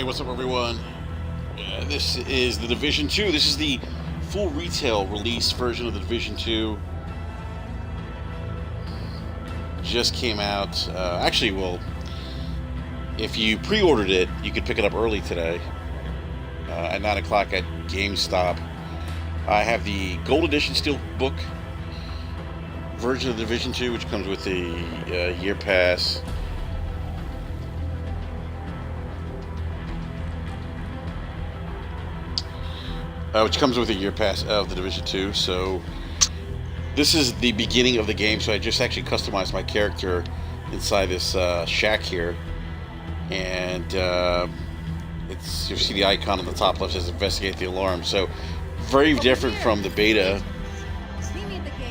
Hey, what's up, everyone? This is the Division 2. This is the full retail release version of the Division 2. Just came out. Actually, well, if you pre-ordered it, you could pick it up early today at 9 o'clock at GameStop. I have the Gold Edition Steelbook version of the Division 2, which comes with the year pass. Which comes with a year pass of the Division 2. So this is the beginning of the game. So I just actually customized my character inside this shack here, and you see the icon on the top left says "Investigate the alarm." So very different from the beta.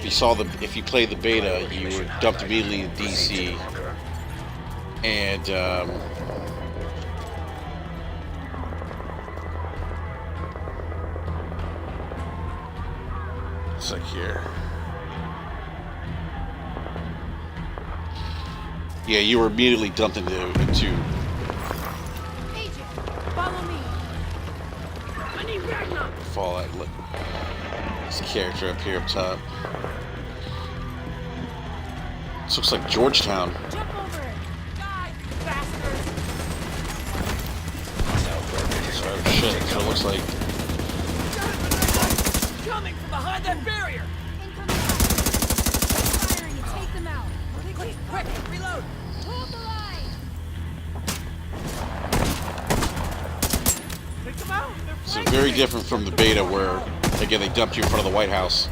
If you played the beta, you were dumped immediately in DC, and it's like here. Yeah, you were immediately dumped into Agent, follow me. I need Ragnar. Fallout. Look, this character up here up top. This looks like Georgetown. Jump over it. Die, bastards. Oh shit, that's what it looks like. Coming from behind that barrier. Incoming. Firing and take them out. Quick, reload. Hold the line. Take them out. So very different from the beta where, again, they dumped you in front of the White House.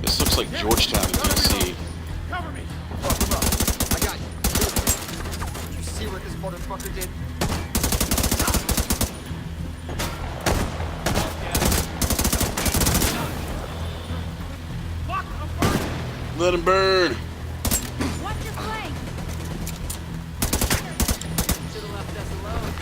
This looks like Georgetown in DC. Cover me! Fuck him up. I got you. Did you see what this motherfucker did? Fuck, I'm burning. Let him burn! Watch your flank. Should have left us alone.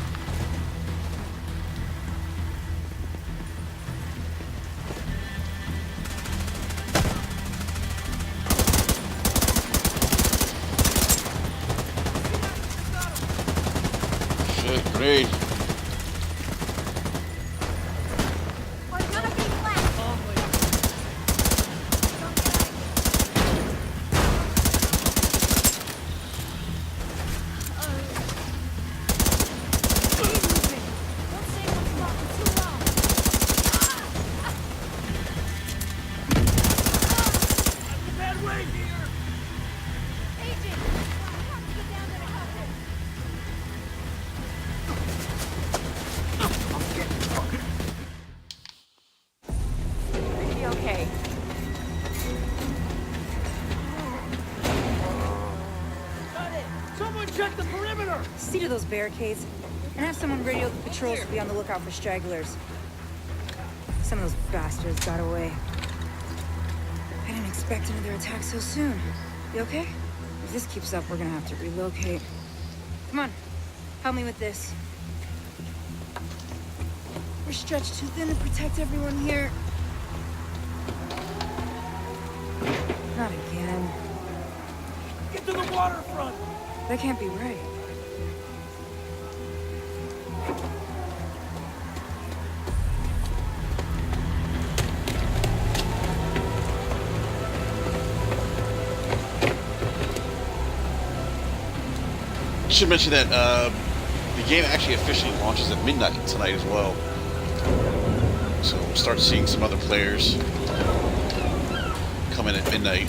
Shit, grenade. We're gonna be flat. Bad way here! Be okay. Someone check the perimeter! See to those barricades, and have someone radio the patrols to be on the lookout for stragglers. Some of those bastards got away. I didn't expect another attack so soon. You okay? If this keeps up, we're gonna have to relocate. Come on, help me with this. We're stretched too thin to protect everyone here. Not again. Get to the waterfront! That can't be right. Should mention that the game actually officially launches at midnight tonight as well. So we'll start seeing some other players come in at midnight.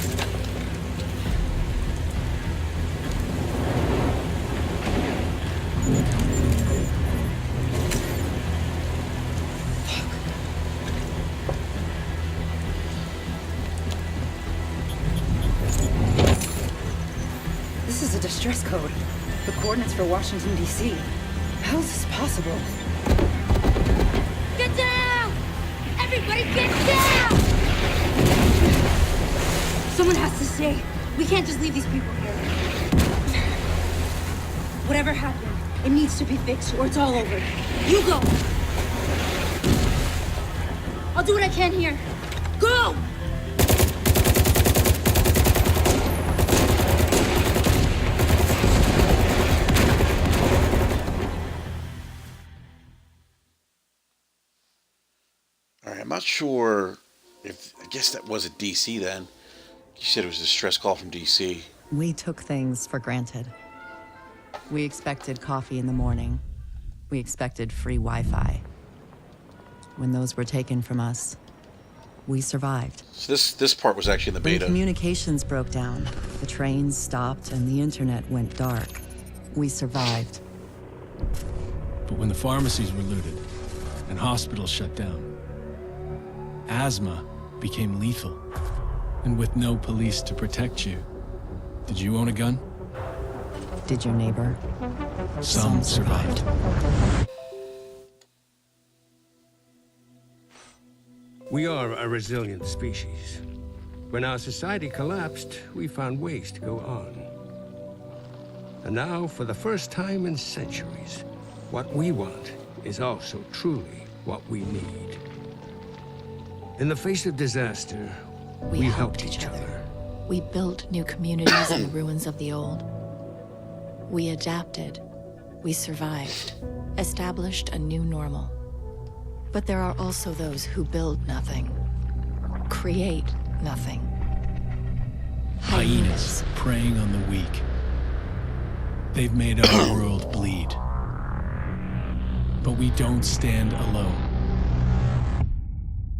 This is a distress code. The coordinates for Washington, D.C. How is this possible? Get down! Everybody get down! Someone has to stay. We can't just leave these people here. Whatever happened, it needs to be fixed or it's all over. You go! I'll do what I can here. Go! I'm not sure if... I guess that was a DC then. You said it was a distress call from DC. We took things for granted. We expected coffee in the morning. We expected free Wi-Fi. When those were taken from us, we survived. So this part was actually in the When beta. communications broke down, the trains stopped and the internet went dark, we survived. But when the pharmacies were looted and hospitals shut down, asthma became lethal. And with no police to protect you, did you own a gun? Did your neighbor? Some survived. We are a resilient species. When our society collapsed, we found ways to go on. And now, for the first time in centuries, what we want is also truly what we need. In the face of disaster, we helped each other. We built new communities on the ruins of the old. We adapted. We survived. Established a new normal. But there are also those who build nothing. Create nothing. Hyenas preying on the weak. They've made our world bleed. But we don't stand alone.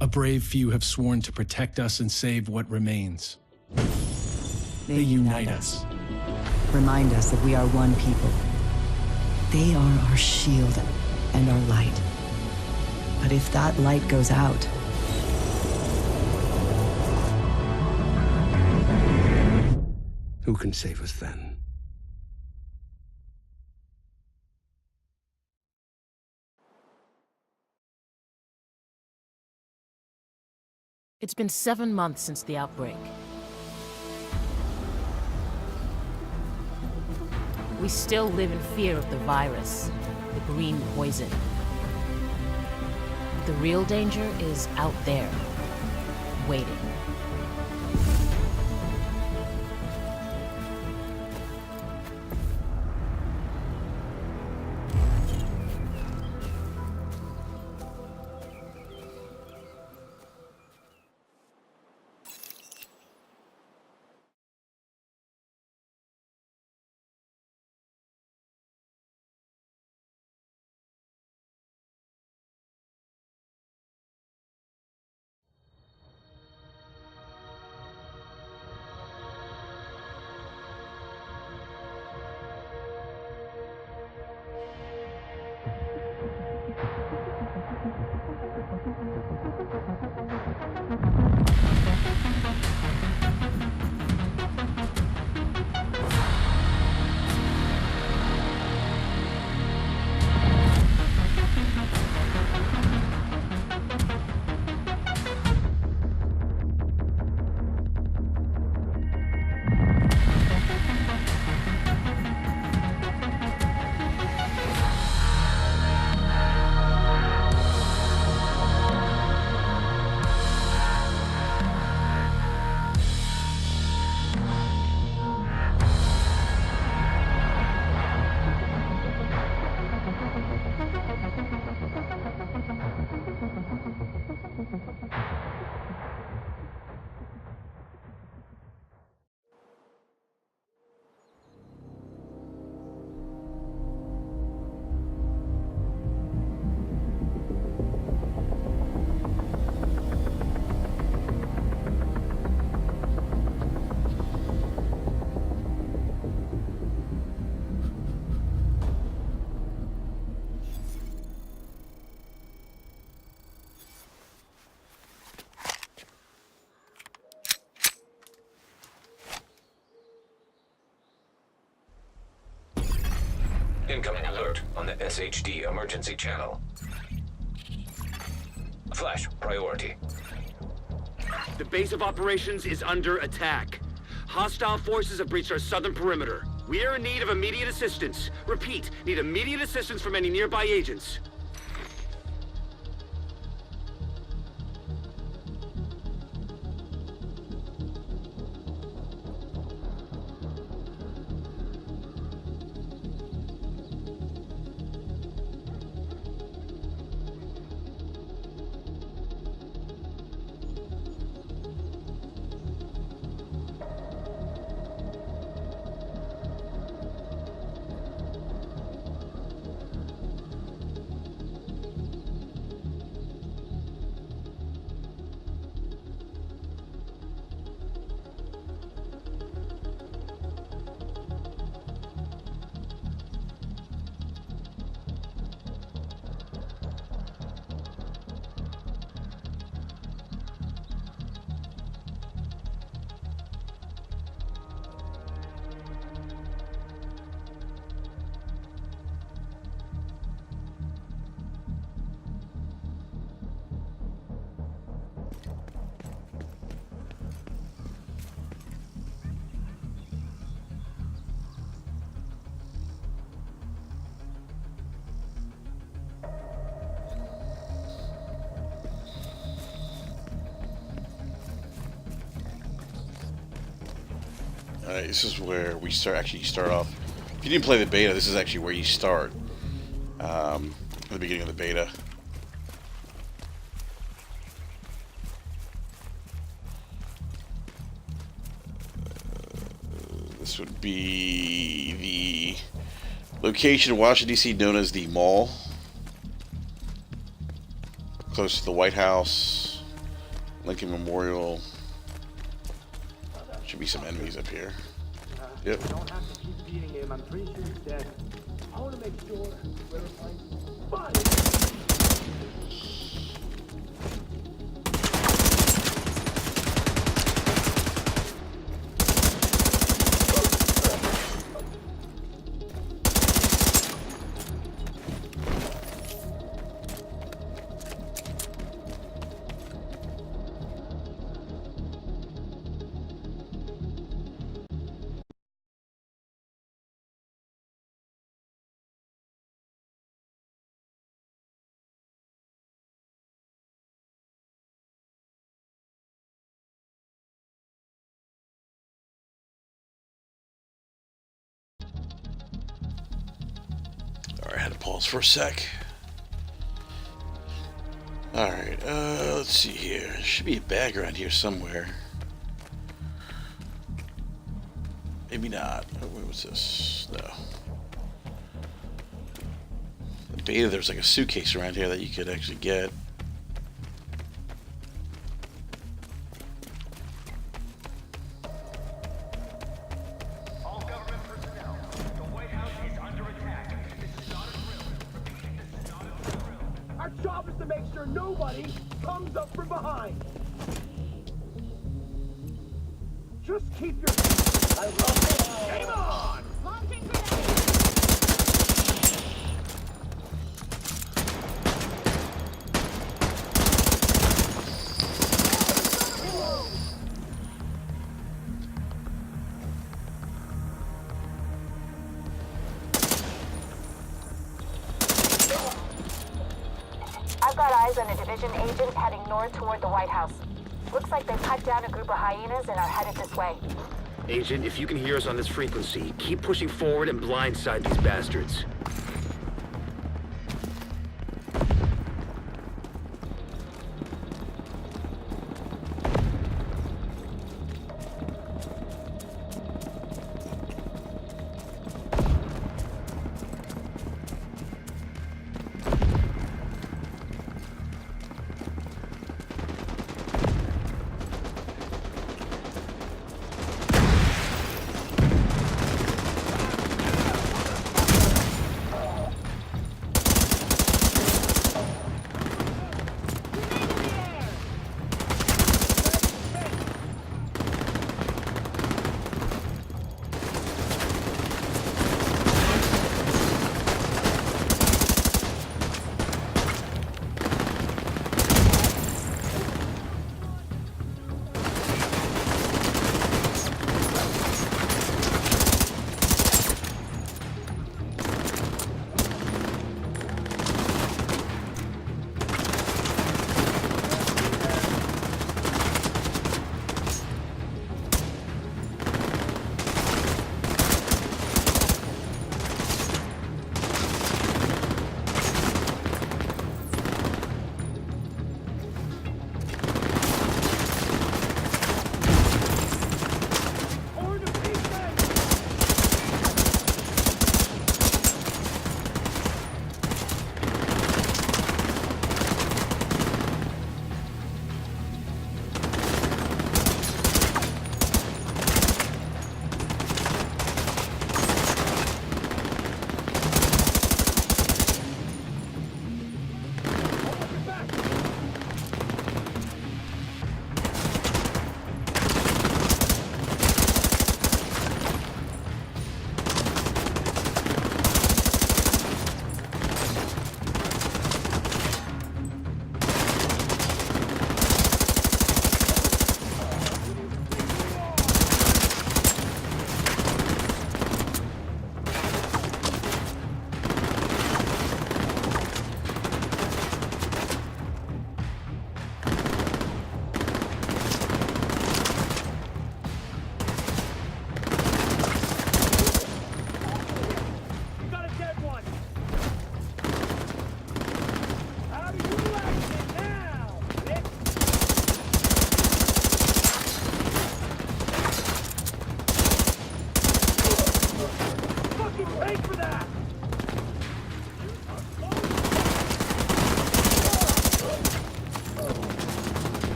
A brave few have sworn to protect us and save what remains. They unite us. Remind us that we are one people. They are our shield and our light. But if that light goes out, Who can save us then? It's been 7 months since the outbreak. We still live in fear of the virus, the green poison. The real danger is out there, waiting. Incoming alert on the SHD emergency channel. Flash, priority. The base of operations is under attack. Hostile forces have breached our southern perimeter. We are in need of immediate assistance. Repeat, need immediate assistance from any nearby agents. Alright, this is where we start off. If you didn't play the beta, this is actually where you start. At the beginning of the beta. This would be the location in Washington, D.C. known as the Mall. Close to the White House, Lincoln Memorial. Should be some enemies up here. Yep. I don't have to keep beating him. I'm pretty sure he's dead. I want to make sure whoever finds his body. Alright, I had to pause for a sec. Alright, let's see here. There should be a bag around here somewhere. Maybe not. Oh, what was this? No. The beta, there's like a suitcase around here that you could actually get. Our job is to make sure nobody comes up from behind. Just keep your... I love it. Game on! Launching grenade! I've got eyes on a division agent heading north toward the White House. Looks like they've cut down a group of hyenas and are headed this way. Agent, if you can hear us on this frequency, keep pushing forward and blindside these bastards.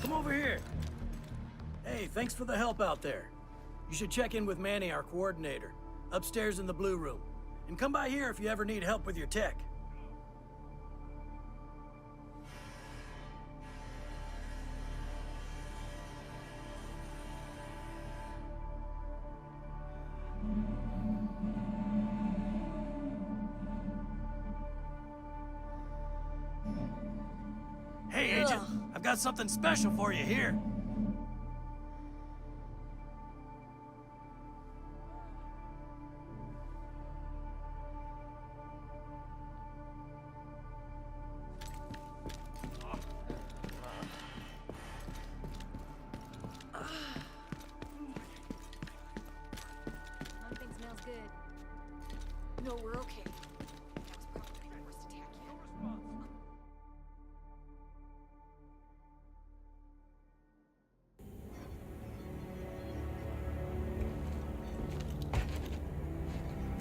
come over here. Hey, thanks for the help out there. You should check in with Manny, our coordinator, upstairs in the blue room. And come by here if you ever need help with your tech. Hey, Agent, I've got something special for you here. Nothing smells good. No, we're okay. That was probably the worst attack yet.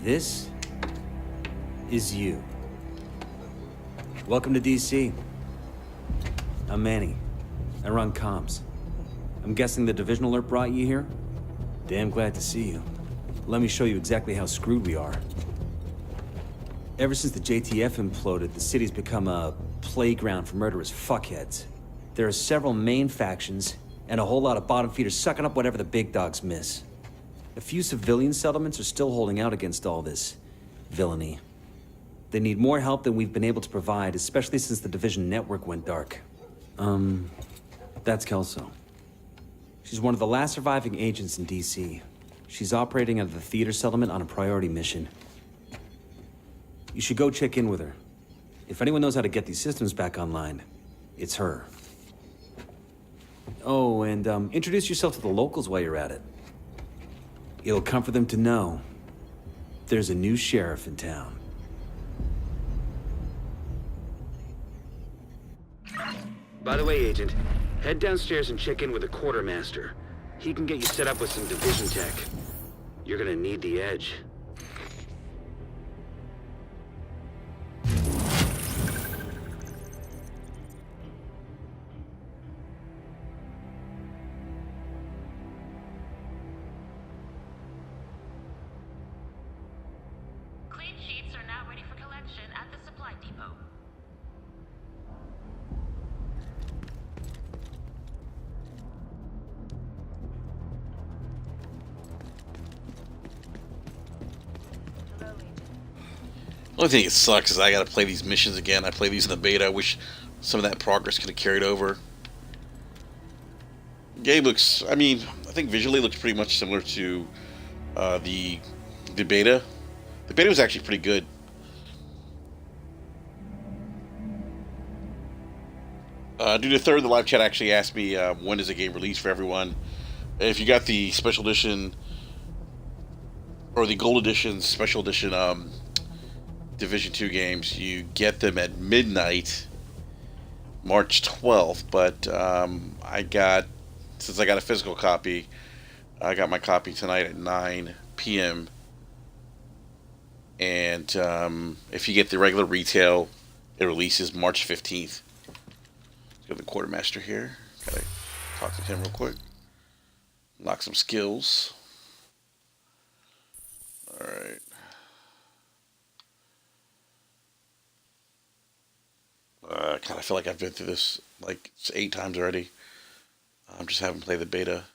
This is you. Welcome to DC. I'm Manny. I run comms. I'm guessing the Division alert brought you here? Damn glad to see you. Let me show you exactly how screwed we are. Ever since the JTF imploded, the city's become a playground for murderous fuckheads. There are several main factions, and a whole lot of bottom feeders sucking up whatever the big dogs miss. A few civilian settlements are still holding out against all this villainy. They need more help than we've been able to provide, especially since the Division network went dark. That's Kelso. She's one of the last surviving agents in DC. She's operating out of the theater settlement on a priority mission. You should go check in with her. If anyone knows how to get these systems back online, it's her. Oh, and introduce yourself to the locals while you're at it. It'll comfort them to know there's a new sheriff in town. By the way, Agent, head downstairs and check in with the quartermaster. He can get you set up with some Division tech. You're gonna need the edge. Clean sheets are now ready for collection at the supply depot. The only thing that sucks is I gotta play these missions again. I play these in the beta. I wish some of that progress could have carried over. Game looks, I mean, I think visually it looks pretty much similar to the beta. The beta was actually pretty good. Due to third, the live chat actually asked me when does the game release for everyone. If you got the special edition or the gold edition, special edition Division 2 games, you get them at midnight, March 12th. But since I got a physical copy, I got my copy tonight at 9 p.m. And if you get the regular retail, it releases March 15th. Let's go to the quartermaster here. Gotta talk to him real quick. Unlock some skills. Alright. I kind of feel like I've been through this like 8 times already. I'm just haven't played the beta.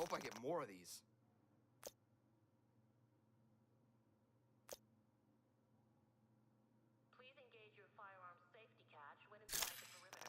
hope I get more of these. Please engage your firearm safety catch when inside the perimeter.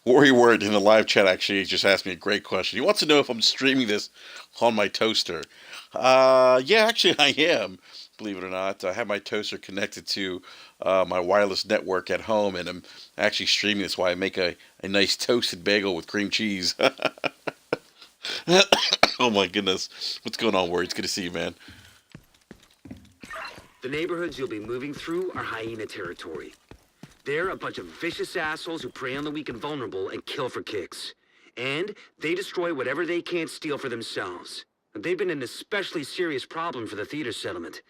Worry Word in the live chat actually just asked me a great question. He wants to know if I'm streaming this on my toaster. Yeah, actually I am. Believe it or not, I have my toaster connected to my wireless network at home, and I'm actually streaming this while I make a nice toasted bagel with cream cheese. Oh my goodness. What's going on, Word? It's good to see you, man. The neighborhoods you'll be moving through are hyena territory. They're a bunch of vicious assholes who prey on the weak and vulnerable and kill for kicks. And they destroy whatever they can't steal for themselves. They've been an especially serious problem for the theater settlement.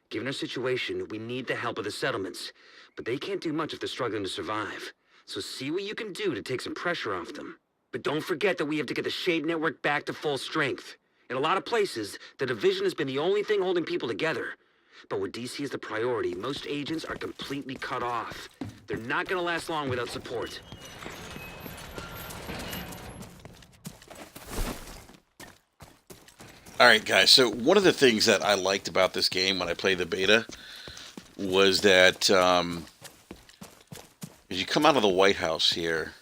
Given our situation, we need the help of the settlements. But they can't do much if they're struggling to survive. So see what you can do to take some pressure off them. But don't forget that we have to get the Shade Network back to full strength. In a lot of places, the Division has been the only thing holding people together. But with DC as the priority, most agents are completely cut off. They're not gonna last long without support. Alright guys, so one of the things that I liked about this game when I played the beta was that as you come out of the White House here,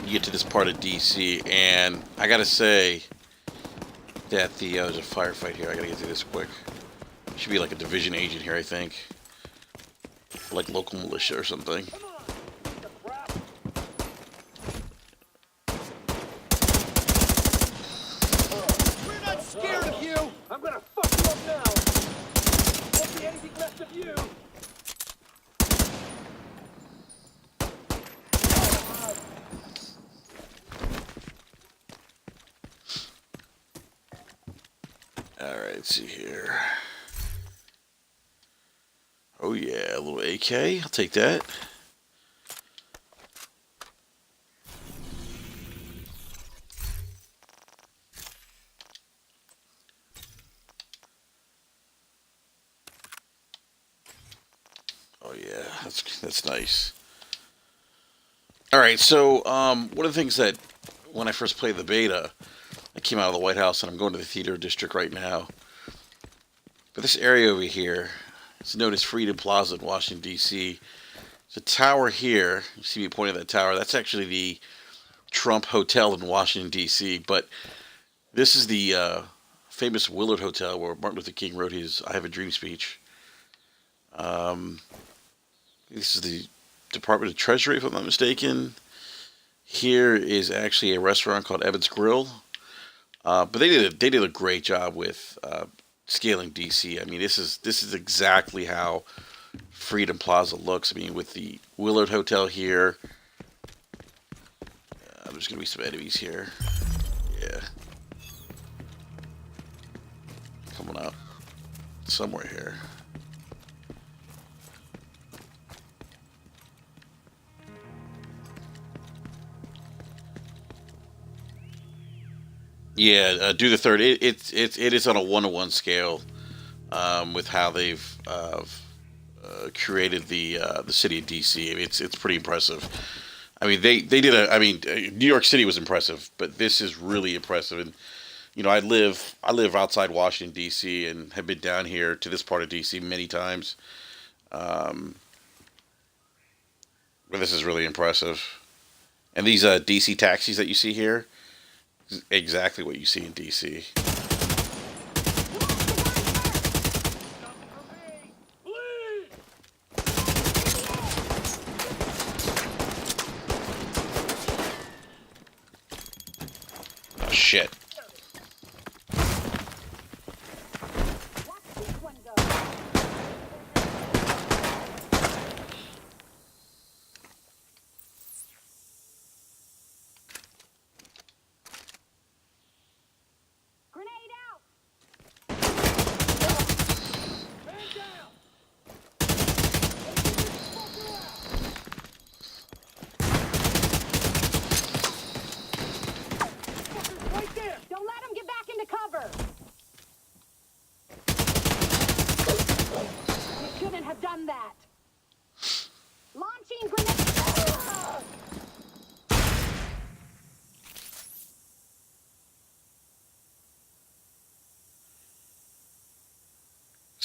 you get to this part of DC, and I gotta say that there's a firefight here. I gotta get through this quick. Should be like a division agent here, I think. Like local militia or something. We're not scared of you! I'm gonna fuck you up now! Won't be anything left of you! Alright, let's see here. Oh yeah, a little AK. I'll take that. Oh yeah, that's nice. Alright, so one of the things that when I first played the beta, I came out of the White House and I'm going to the theater district right now. But this area over here, it's known as Freedom Plaza in Washington, D.C. There's a tower here. You see me pointing at that tower. That's actually the Trump Hotel in Washington, D.C. But this is the famous Willard Hotel where Martin Luther King wrote his I Have a Dream speech. This is the Department of Treasury, if I'm not mistaken. Here is actually a restaurant called Evan's Grill. But they did a great job with scaling DC. I mean, this is exactly how Freedom Plaza looks. I mean, with the Willard Hotel here. There's gonna be some enemies here. Yeah, coming up somewhere here. Yeah, do the third. It is on a 1-to-1 scale with how they've created the city of DC. I mean, it's pretty impressive. I mean, they did New York City was impressive, but this is really impressive. And you know, I live outside Washington D.C. and have been down here to this part of D.C. many times. But this is really impressive. And these DC taxis that you see here. Exactly what you see in DC. Oh shit.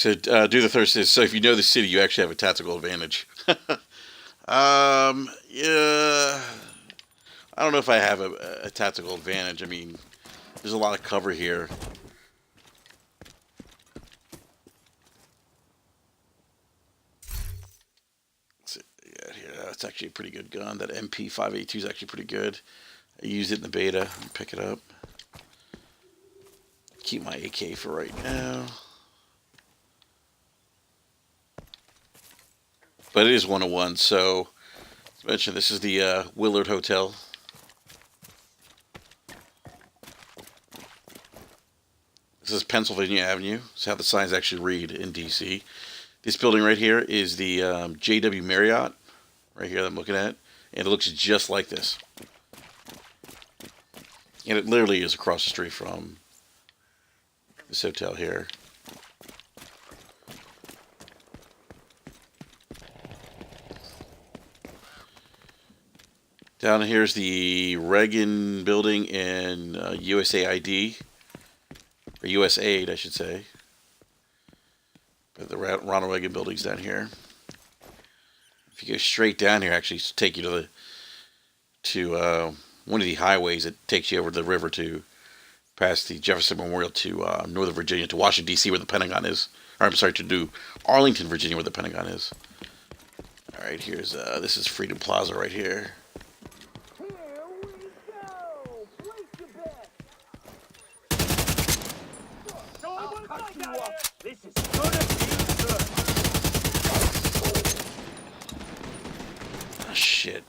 So do the thirst is so if you know the city, you actually have a tactical advantage. Yeah, I don't know if I have a tactical advantage. I mean, there's a lot of cover here. Yeah, that's actually a pretty good gun. That MP582 is actually pretty good. I used it in the beta. Pick it up. Keep my AK for right now. But it is 101, so as mentioned, this is the Willard Hotel. This is Pennsylvania Avenue. This is how the signs actually read in DC. This building right here is the JW Marriott, right here that I'm looking at, and it looks just like this. And it literally is across the street from this hotel here. Down here's the Reagan building in USAID, or USAID, I should say. But the Ronald Reagan building's down here. If you go straight down here, actually take you to one of the highways that takes you over the river to past the Jefferson Memorial to Northern Virginia to Washington D.C. where the Pentagon is. Or I'm sorry, to Arlington, Virginia, where the Pentagon is. All right, here's this is Freedom Plaza right here. This is gonna be good. Oh, shit.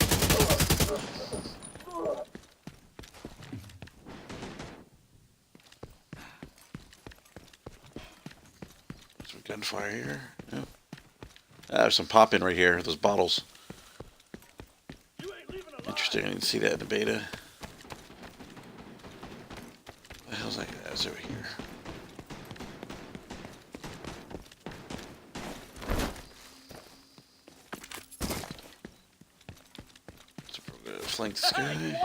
Some gunfire here. Yep. There's some pop in right here. Those bottles. Interesting. I didn't see that in the beta. What the hell's that? That's over here. Flank this guy.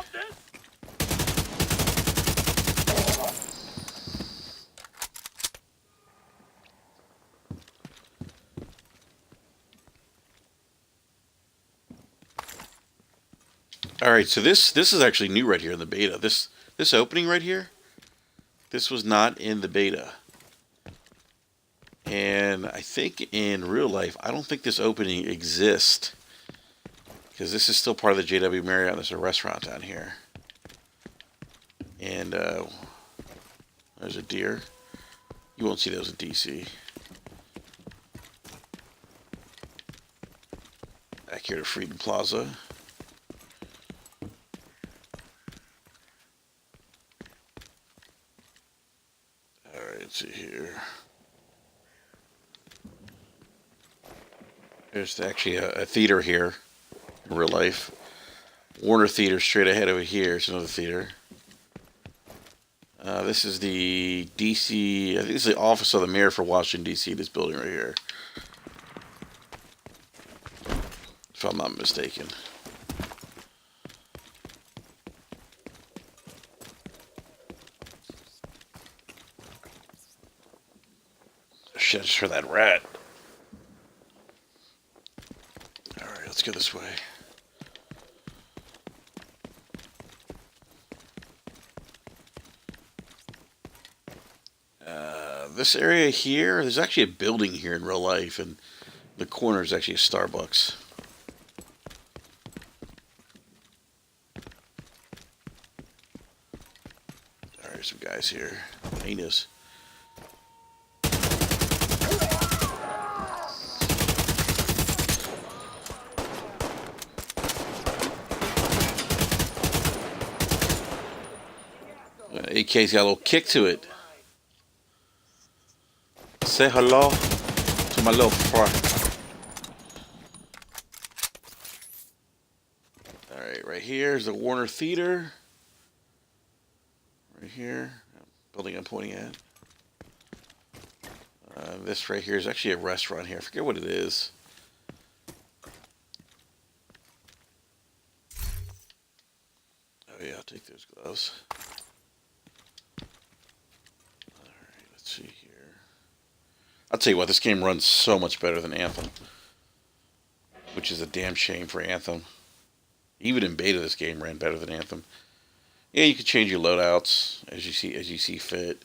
All right, so this is actually new right here in the beta. This opening right here, this was not in the beta. And I think in real life, I don't think this opening exists. Because this is still part of the JW Marriott. There's a restaurant down here. And there's a deer. You won't see those in DC. Back here to Freedom Plaza. Alright, let's see here. There's actually a theater here. In real life. Warner Theater straight ahead over here. It's another theater. This is the DC, I think it's the office of the mayor for Washington, DC, this building right here. If I'm not mistaken. Shit, I just heard that rat. Alright, let's go this way. This area here, there's actually a building here in real life, and the corner is actually a Starbucks. Alright, some guys here. Heinous. AK's got a little kick to it. Say hello to my little friend. Alright, right here is the Warner Theater. Right here. Building I'm pointing at. This right here is actually a restaurant here. I forget what it is. Oh yeah, I'll take those gloves. I'll tell you what, this game runs so much better than Anthem, which is a damn shame for Anthem. Even in beta, this game ran better than Anthem. Yeah, you can change your loadouts as you see fit.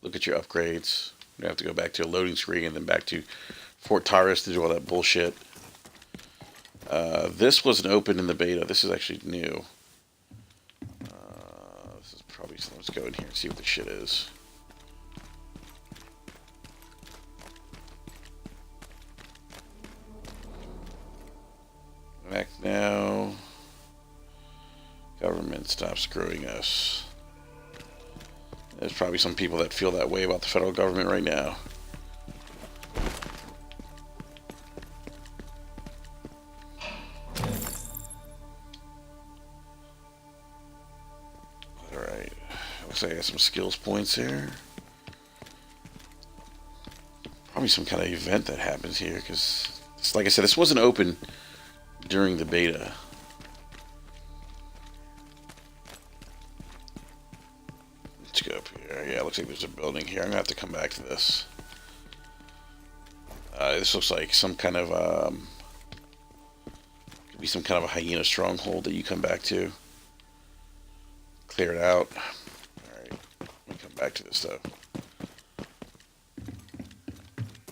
Look at your upgrades. You have to go back to a loading screen and then back to Fort Tyrus to do all that bullshit. This wasn't open in the beta. This is actually new. This is probably. Let's go in here and see what the shit is. Back now. Government, stop screwing us. There's probably some people that feel that way about the federal government right now. Alright. Looks like I got some skills points here. Probably some kind of event that happens here, because, like I said, this wasn't open during the beta. Let's go up here. Yeah, it looks like there's a building here. I'm gonna have to come back to this. This looks like some kind of could be some kind of a hyena stronghold that you come back to. Clear it out. Alright. Let me come back to this though.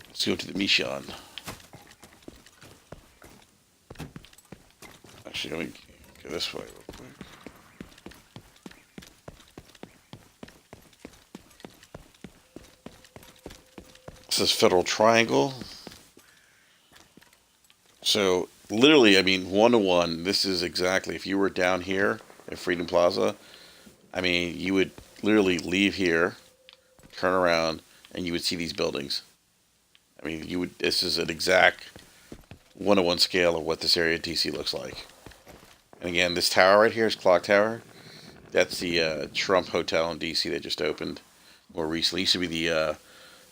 Let's go to the mission. Actually, let me go this way real quick. This is Federal Triangle. So, literally, I mean, 1-to-1, this is exactly, if you were down here at Freedom Plaza, I mean, you would literally leave here, turn around, and you would see these buildings. I mean, you would, this is an exact 1-to-1 scale of what this area of DC looks like. And again, this tower right here is Clock Tower. That's the Trump Hotel in DC that just opened more recently. It used to be the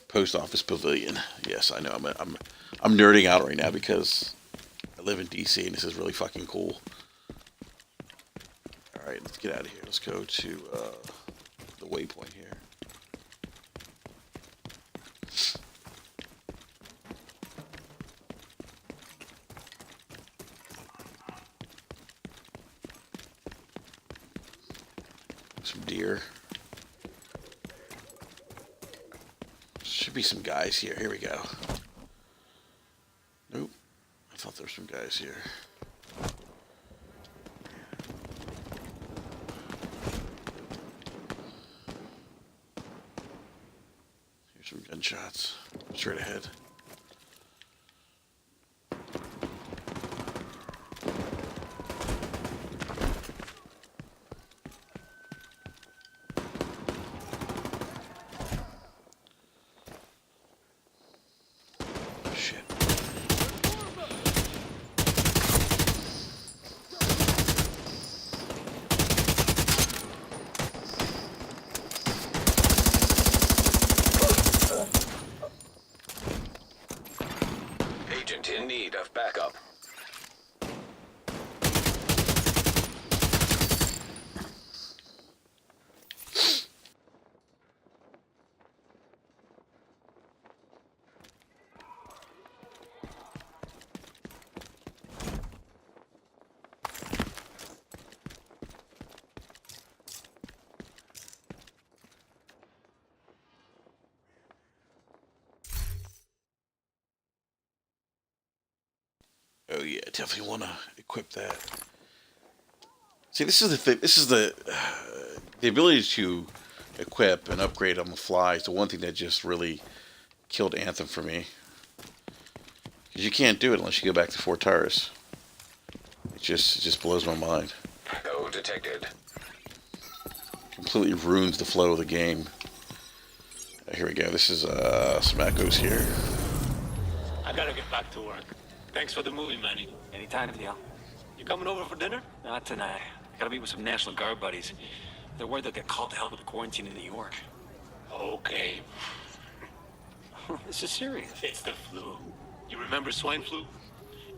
Post Office Pavilion. Yes, I know. I'm nerding out right now because I live in DC and this is really fucking cool. All right, let's get out of here. Let's go to the waypoint here. Some deer. Should be some guys here. Here we go. Nope. I thought there were some guys here. Here's some gunshots. Straight ahead. Agent in need of backup. Oh yeah, definitely want to equip that. See, this is the thing. This is the ability to equip and upgrade on the fly is the one thing that just really killed Anthem for me. Because you can't do it unless you go back to Fort Tyrus. It just blows my mind. No detected. Completely ruins the flow of the game. Here we go. This is some echoes here. I gotta get back to work. Thanks for the movie, Manny. Anytime, Theo. You coming over for dinner? Not tonight. I gotta meet with some National Guard buddies. They're worried they'll get called to hell with the quarantine in New York. Okay. This is serious. It's the flu. You remember swine flu?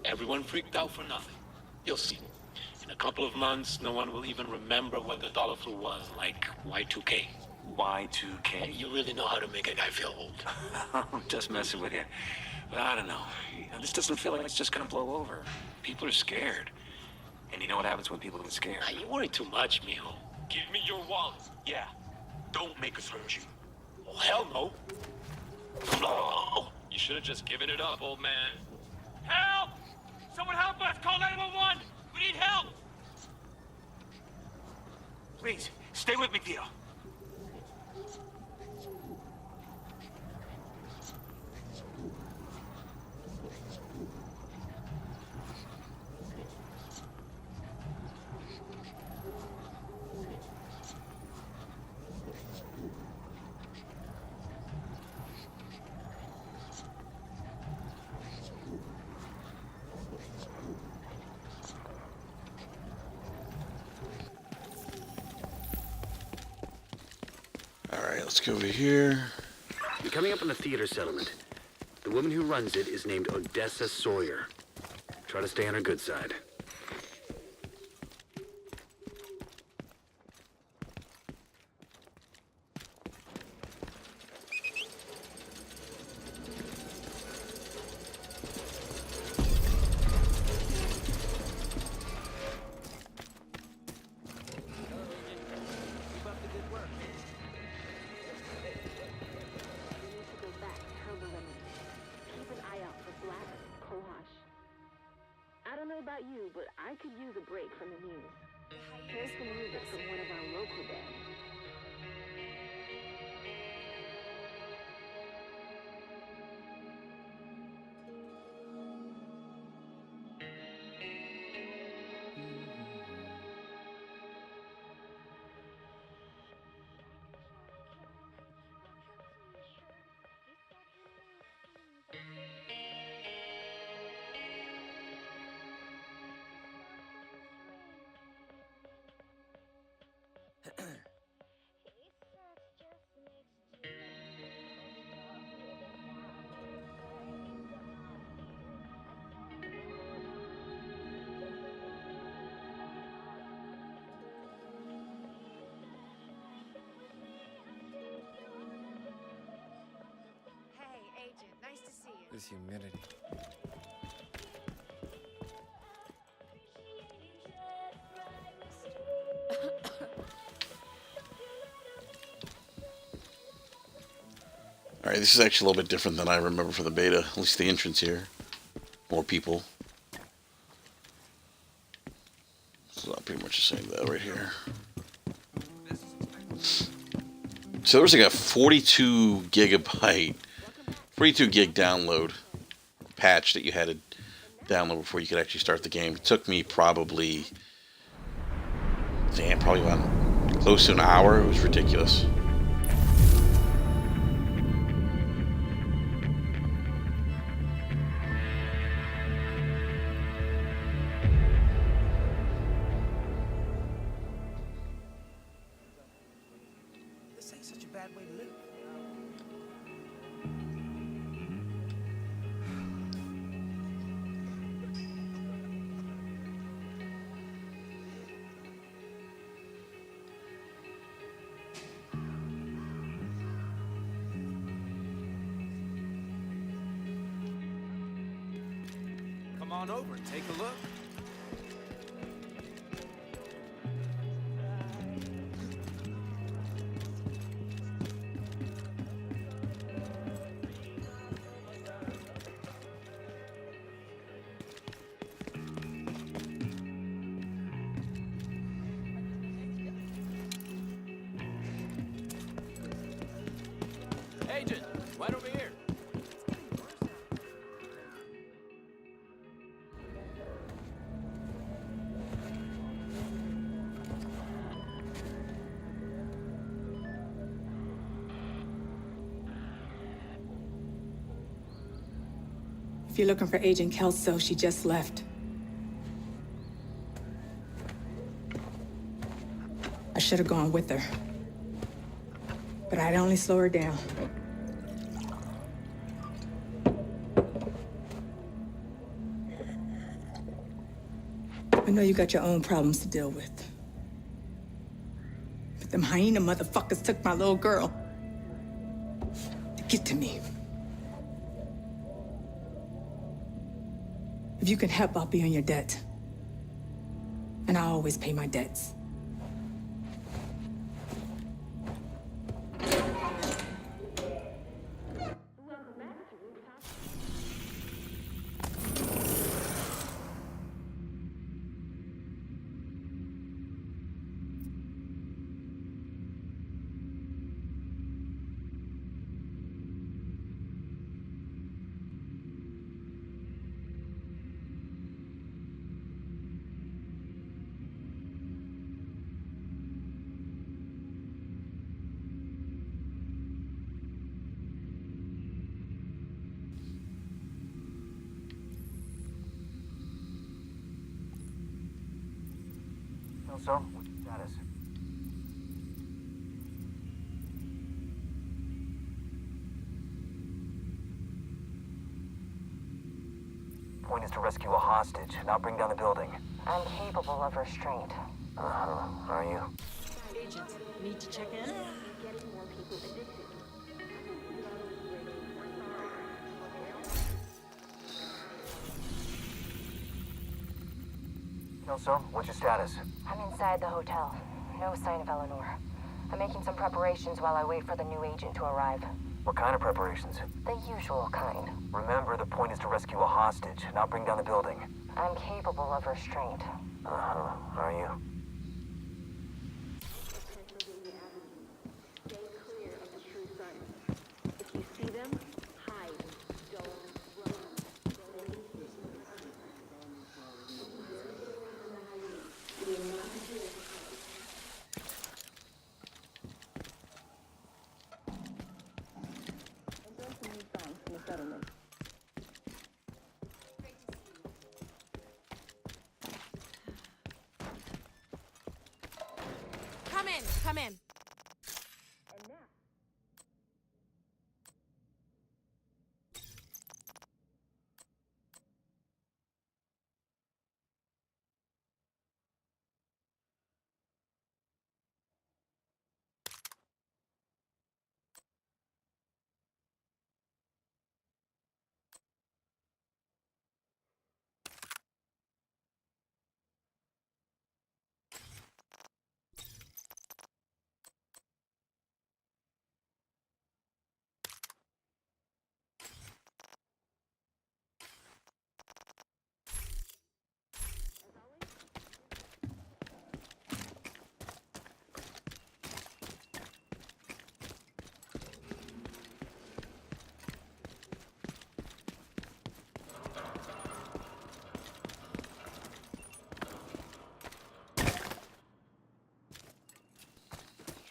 Everyone freaked out for nothing. You'll see. In a couple of months, no one will even remember what the dollar flu was, like Y2K. Y2K. You really know how to make a guy feel old. I'm just messing with you. But I don't know. This doesn't feel like it's just gonna blow over. People are scared. And you know what happens when people get scared? You worry too much, mijo. Give me your wallet. Yeah. Don't make us hurt you. Oh, hell no. No. You should have just given it up, old man. Help! Someone help us! Call 911! We need help! Please, stay with me, Theo. Alright, let's go over here. You're coming up on the theater settlement. The woman who runs it is named Odessa Sawyer. Try to stay on her good side. I don't know about you, but I could use a break from the news. Here's some music from one of our local bands. Nice to see you. This humidity. Alright, this is actually a little bit different than I remember for the beta. At least the entrance here. More people. It's not pretty much the same though right here. So there was like a 42 gig download patch that you had to download before you could actually start the game. It took me probably about close to an hour. It was ridiculous. This ain't such a bad way to live. Come on over and take a look. Agent, right over here. If you're looking for Agent Kelso, she just left. I should have gone with her. But I'd only slow her down. I know you got your own problems to deal with. But Them hyena motherfuckers took my little girl. To get to me. If you can help, I'll be on your debt. And I always pay my debts. So, what's your status? Point is to rescue a hostage, not bring down the building. I'm capable of restraint. Are you? Agent, need to check in? Kelso, what's your status? I'm inside the hotel. No sign of Eleanor. I'm making some preparations while I wait for the new agent to arrive. What kind of preparations? The usual kind. Remember, the point is to rescue a hostage, not bring down the building. I'm capable of restraint. Are you? If you see them, hide. Don't run. Come in, come in.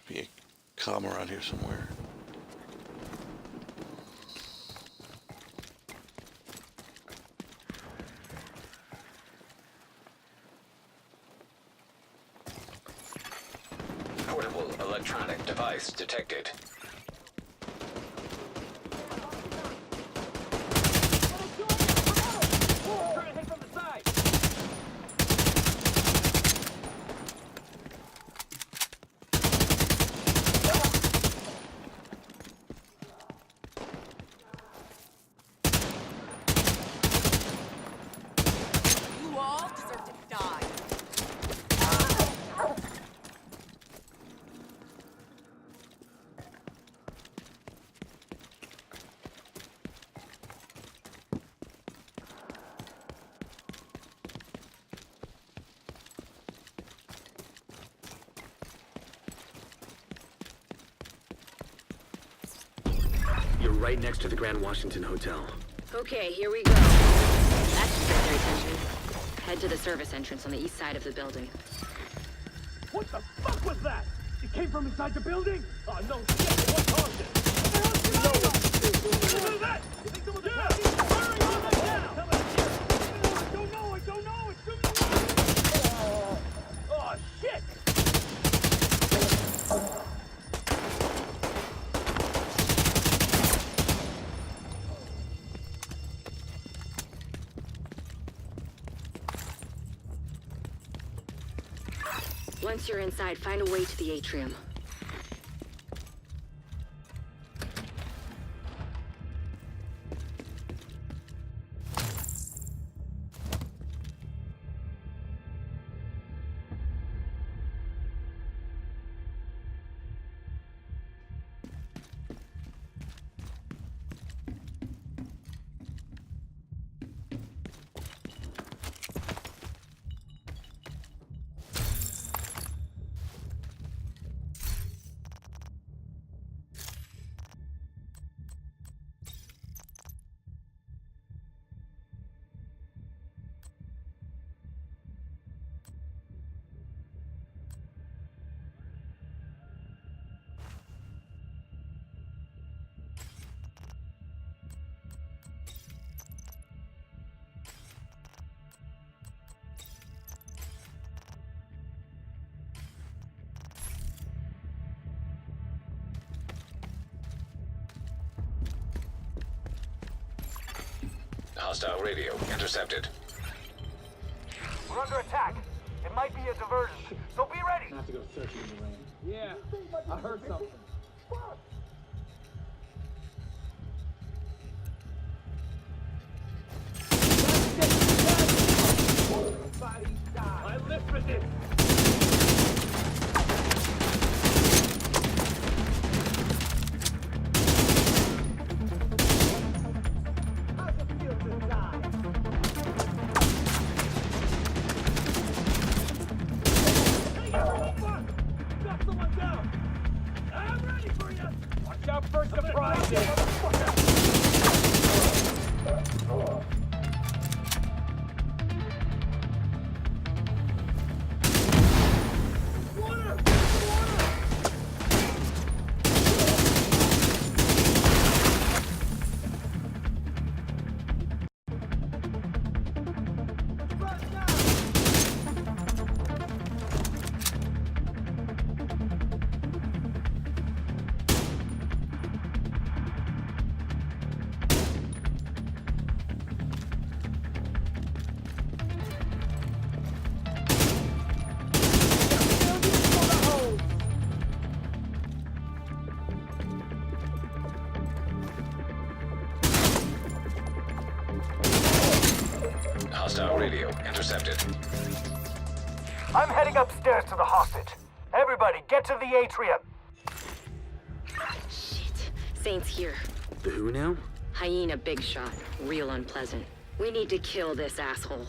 Be a comm around here somewhere. Portable electronic device detected. You all deserve to die. You're right next to the Grand Washington Hotel. Okay, here we go. That should get their attention. Head to the service entrance on the east side of the building. What the fuck was that? It came from inside the building? Oh, no shit. What caused it? What the hell's going on? That? You think someone's attacking? Firing on them now! I don't know. It's too much. Oh, shit! Once you're inside, find a way to the atrium. Hostile radio intercepted. We're under attack. It might be a diversion, so be ready. Have to go searching in the rain. Yeah, I heard something. I live for this. Watch out for surprises! Hostile radio intercepted. I'm heading upstairs to the hostage. Everybody, get to the atrium. Shit. Saint's here. The who now? Hyena big shot. Real unpleasant. We need to kill this asshole.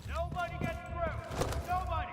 Nobody gets through. Nobody.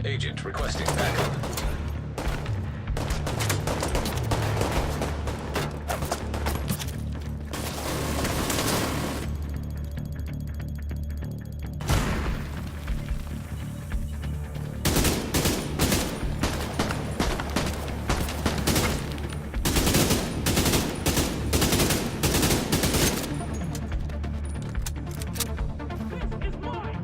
Agent requesting backup. This is mine!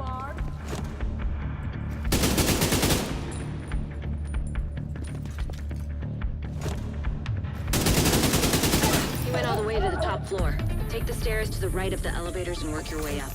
are. You went all the way to the top floor. Take the stairs to the right of the elevators and work your way up.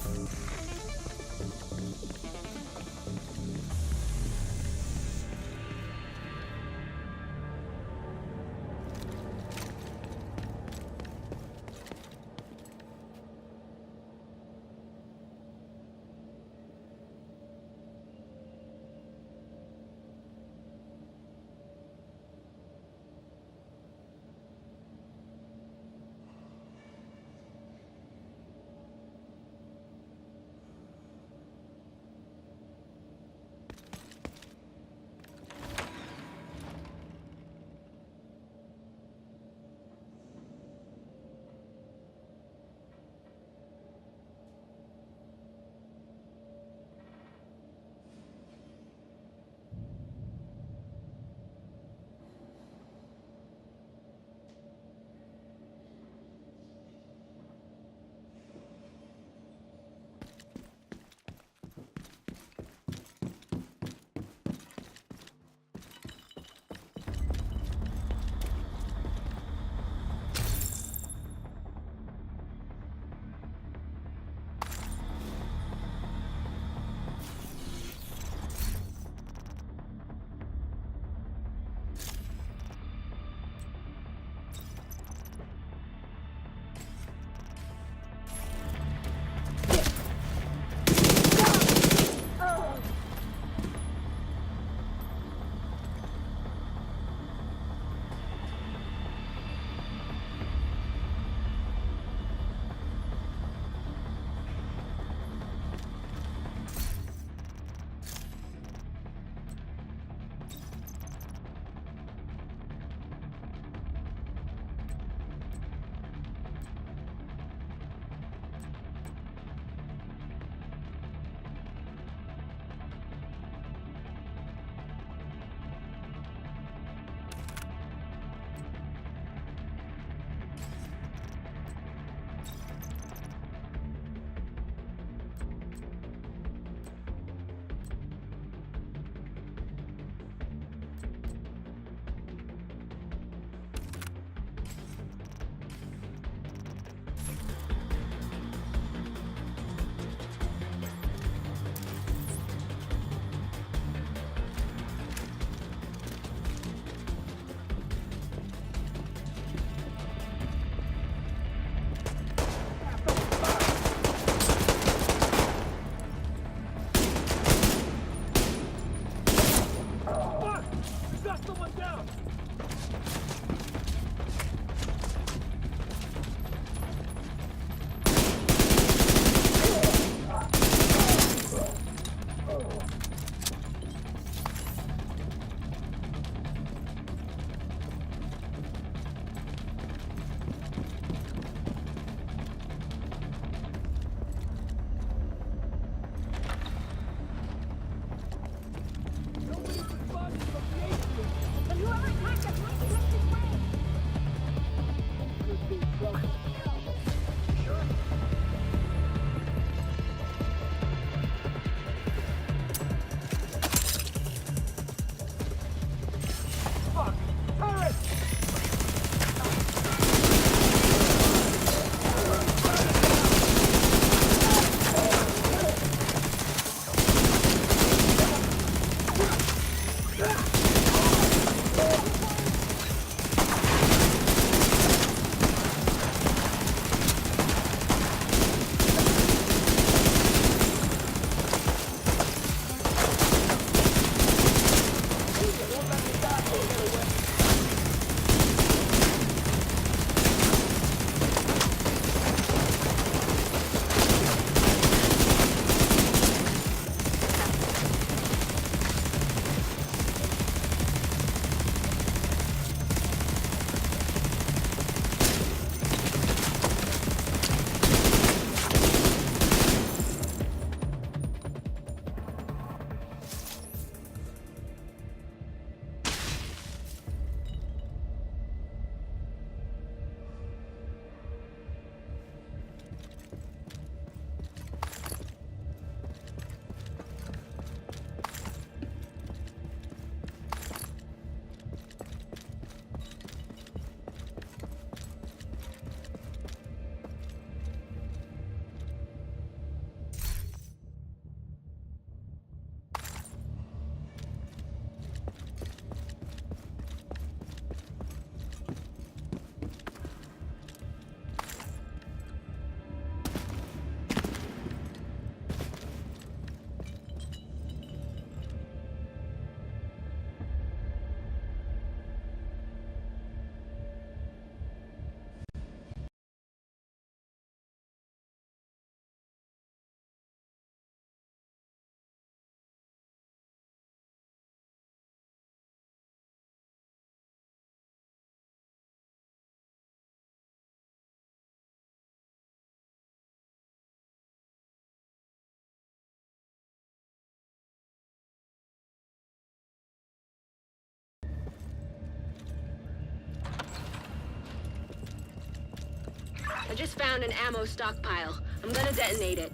I just found an ammo stockpile. I'm gonna detonate it.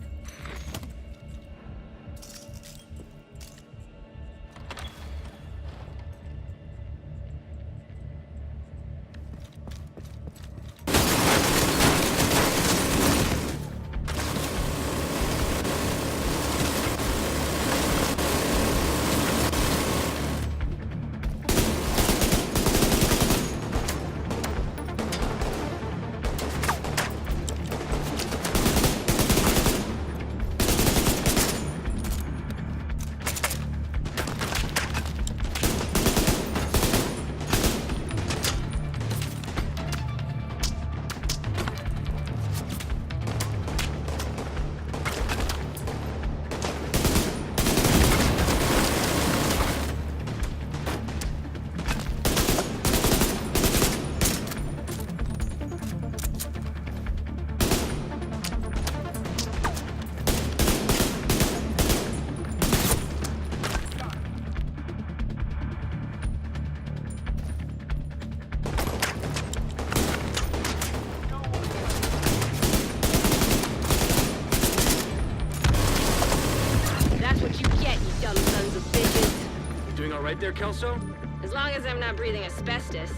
Right there, Kelso? As long as I'm not breathing asbestos.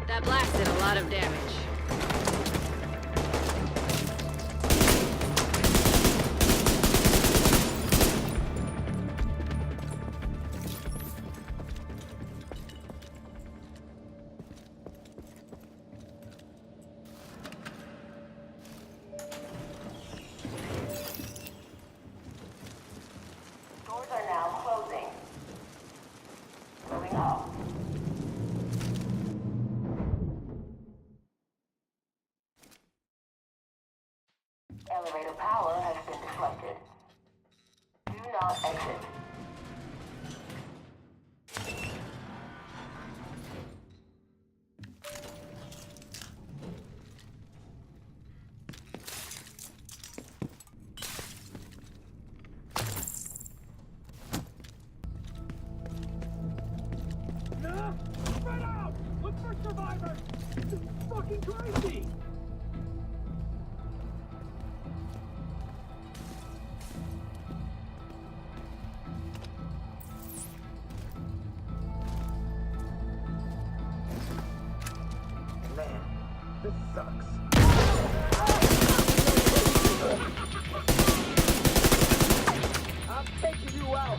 That blast did a lot of damage. Doors are now closing. Moving up. Elevator power has been deflected. Do not exit. Spread out! Look for survivors! This is fucking crazy! Man, this sucks. I'm taking you out!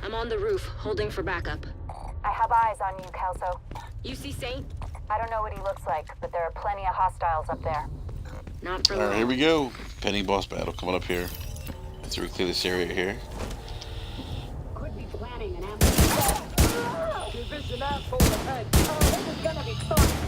I'm on the roof, holding for backup. I have eyes on you, Kelso. You see Saint? I don't know what he looks like, but there are plenty of hostiles up there. Not for All long. right, here we go. Pending boss battle coming up here. Let's clear this area here. Could be planning an ambush. Give this an asshole ahead. Oh, this is gonna be fun.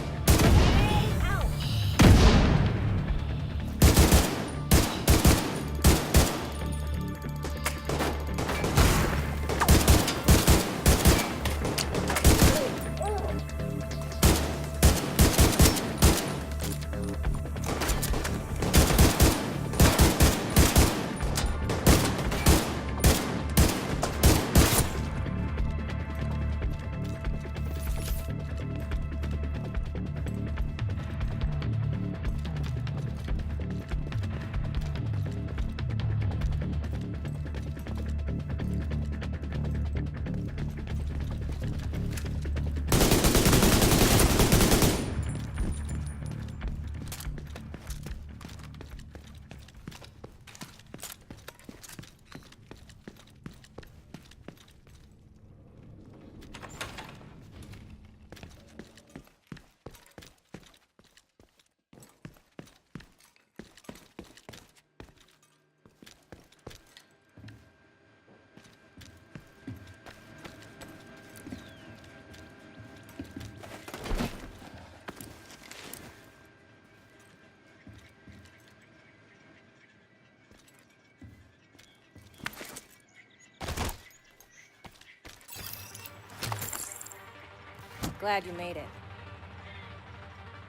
Glad you made it.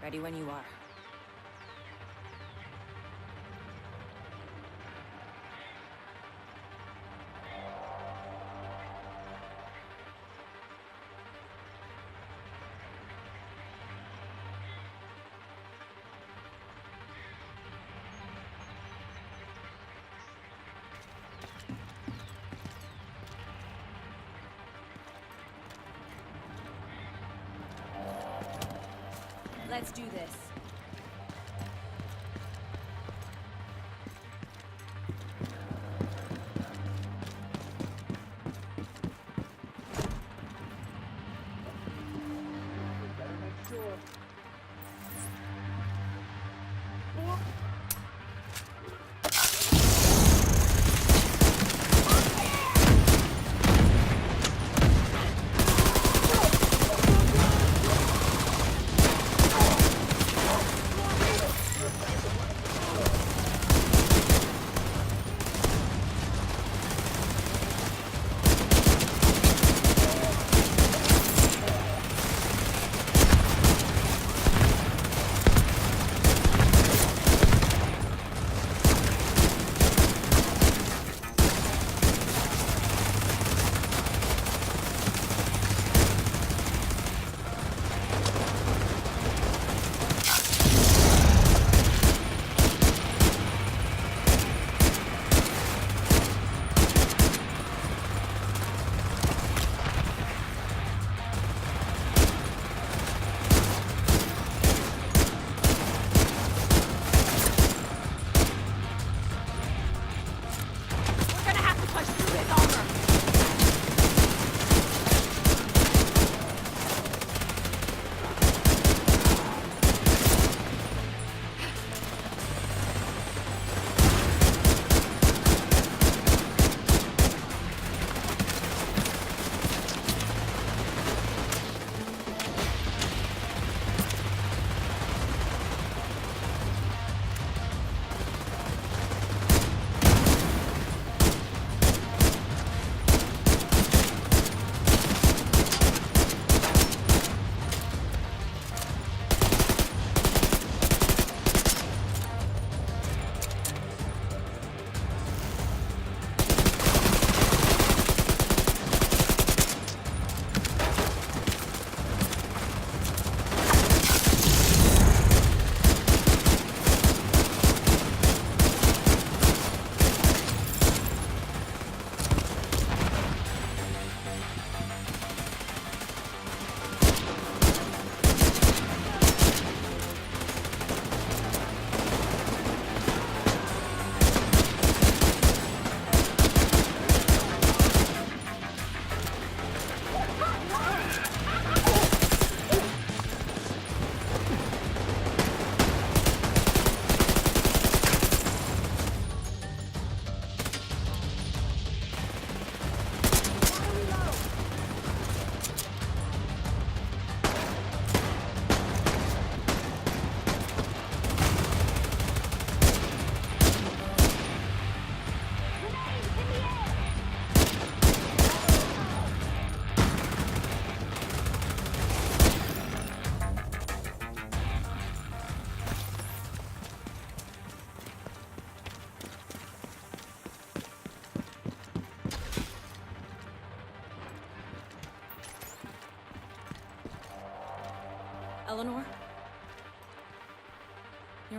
Ready when you are. Let's do this.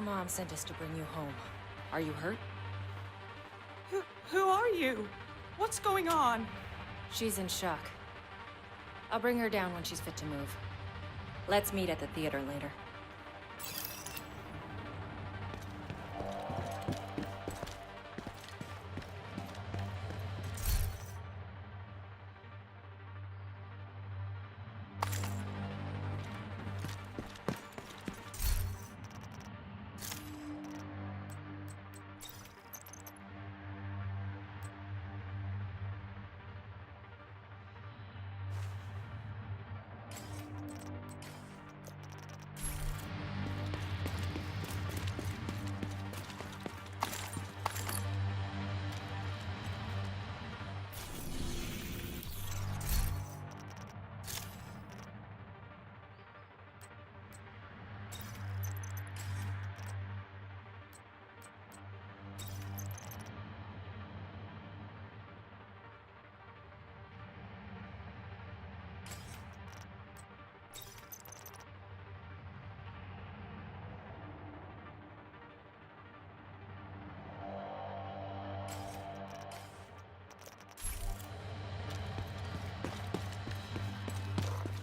Your mom sent us to bring you home. Are you hurt? Who are you? What's going on? She's in shock. I'll bring her down when she's fit to move. Let's meet at the theater later.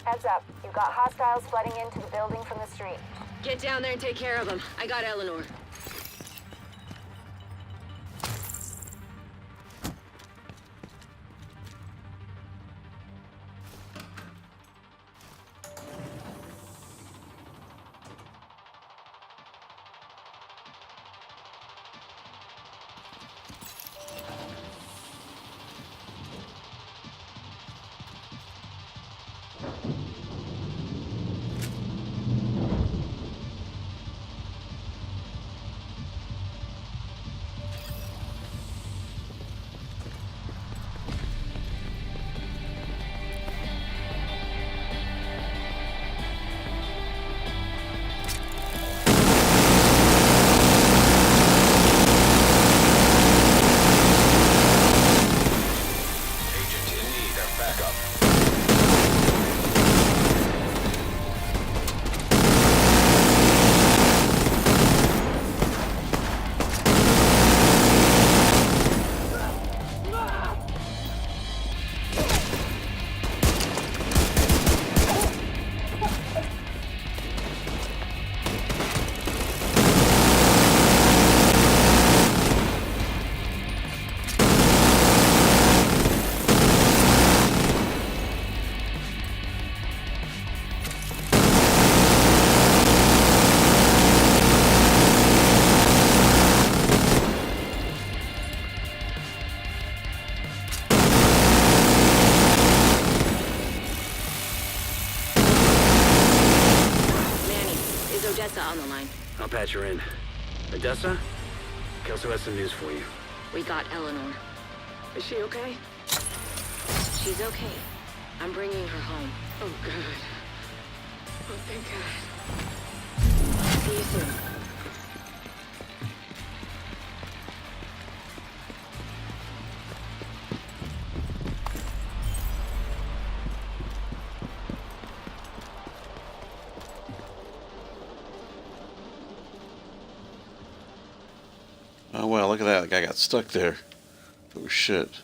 Heads up. You've got hostiles flooding into the building from the street. Get down there and take care of them. I got Eleanor. Odessa on the line. I'll patch her in. Odessa? Kelso has some news for you. We got Eleanor. Is she okay? She's okay. I'm bringing her home. Oh, good. Oh, thank God. See you soon. Oh wow, look at that. The guy got stuck there. Oh shit.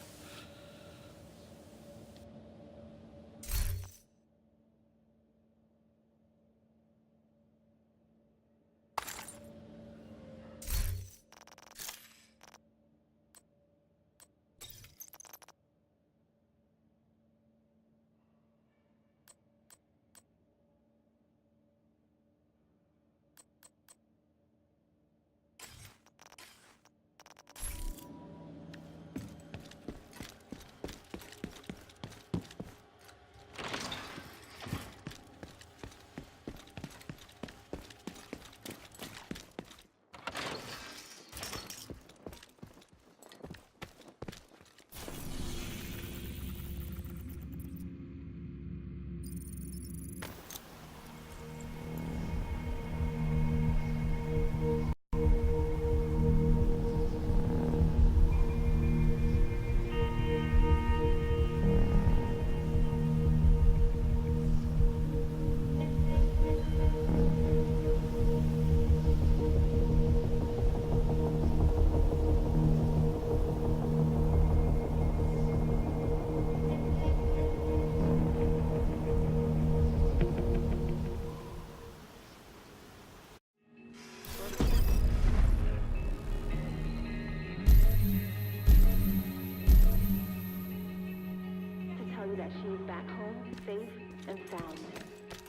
and sound.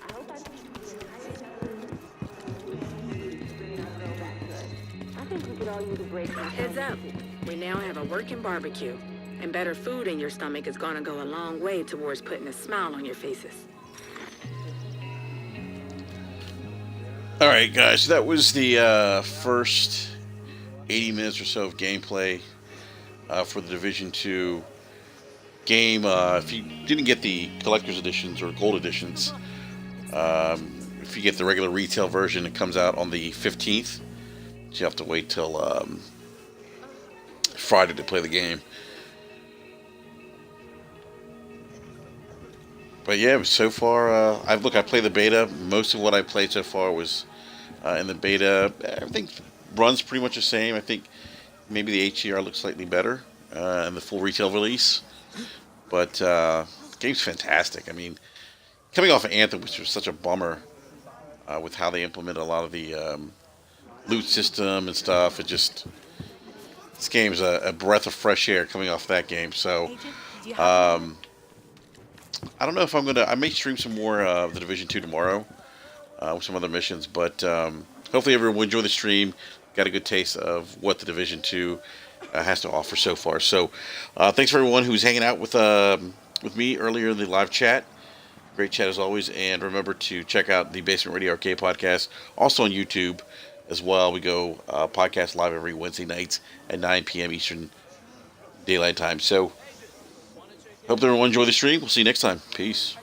I hope I think we could all use a break. Heads up. We now have a working barbecue. And better food in your stomach is gonna go a long way towards putting a smile on your faces. Alright guys, that was the first 80 minutes or so of gameplay for the Division 2 game. If you didn't get the collector's editions or gold editions, if you get the regular retail version, it comes out on the 15th. So you have to wait till Friday to play the game. But yeah, so far, I played the beta. Most of what I played so far was in the beta. Everything runs pretty much the same. I think maybe the HDR looks slightly better in the full retail release. But the game's fantastic. I mean, coming off of Anthem, which was such a bummer with how they implemented a lot of the loot system and stuff, this game's a breath of fresh air coming off that game. So, I don't know if I may stream some more of the Division 2 tomorrow with some other missions, but hopefully everyone will enjoy the stream. Got a good taste of what the Division 2 has to offer so far. So thanks for everyone who's hanging out with me earlier in the live chat. Great chat as always, and remember to check out the Basement Radio Arcade podcast, also on YouTube as well. We go podcast live every Wednesday nights at 9 p.m. Eastern Daylight Time. So hope everyone enjoy the stream. We'll see you next time. Peace.